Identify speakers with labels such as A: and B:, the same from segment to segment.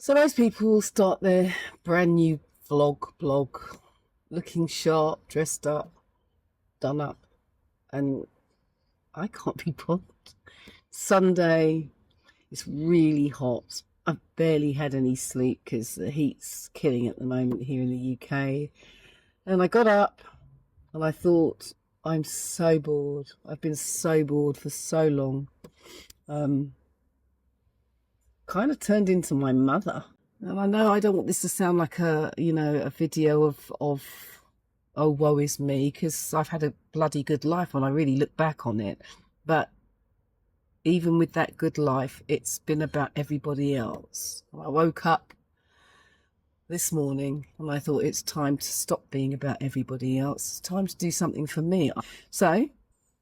A: So most people start their brand new blog looking sharp, dressed up, done up, and I can't be bothered. Sunday, it's really hot. I've barely had any sleep because the heat's killing at the moment here in the UK. And I got up and I thought, I'm so bored. I've been so bored for so long. Kind of turned into my mother. And I know I don't want this to sound like a video of oh, woe is me, because I've had a bloody good life when I really look back on it. But even with that good life, it's been about everybody else. I woke up this morning and I thought it's time to stop being about everybody else. It's time to do something for me. So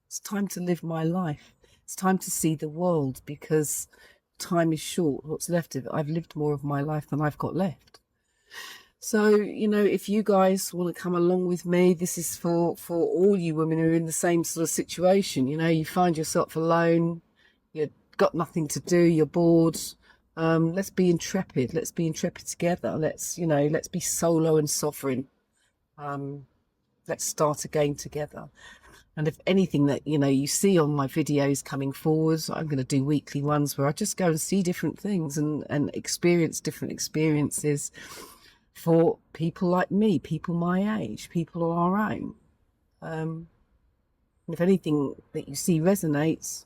A: it's time to live my life. It's time to see the world, because time is short. What's left of it? I've lived more of my life than I've got left. So, if you guys want to come along with me, this is for all you women who are in the same sort of situation. You find yourself alone, you've got nothing to do, you're bored. Let's be intrepid. Let's be intrepid together. Let's be solo and sovereign. Let's start again together. And if anything that, you see on my videos coming forwards, I'm going to do weekly ones where I just go and see different things and experience different experiences for people like me, people my age, people on our own. And if anything that you see resonates,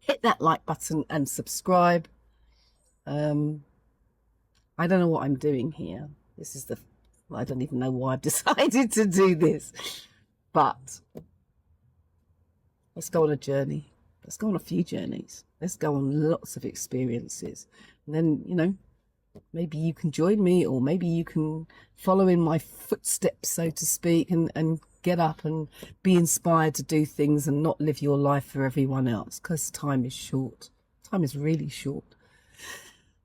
A: hit that like button and subscribe. I don't know what I'm doing here. I don't even know why I've decided to do this. But let's go on a journey. Let's go on a few journeys. Let's go on lots of experiences. And then, maybe you can join me, or maybe you can follow in my footsteps, so to speak, and get up and be inspired to do things and not live your life for everyone else, because time is short. Time is really short.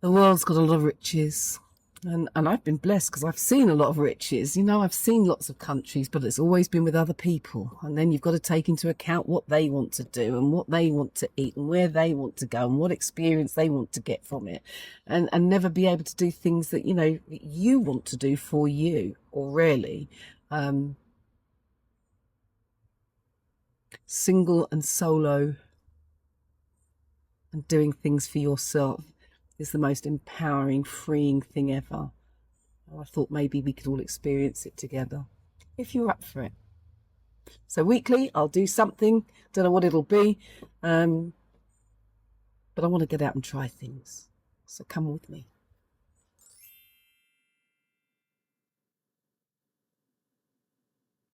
A: The world's got a lot of riches. And I've been blessed because I've seen a lot of riches. I've seen lots of countries, but it's always been with other people. And then you've got to take into account what they want to do and what they want to eat and where they want to go and what experience they want to get from it. And never be able to do things that, you want to do for you, or really. Single and solo and doing things for yourself is the most empowering, freeing thing ever. I thought maybe we could all experience it together, if you're up for it. So weekly, I'll do something. Don't know what it'll be, but I want to get out and try things. So come with me.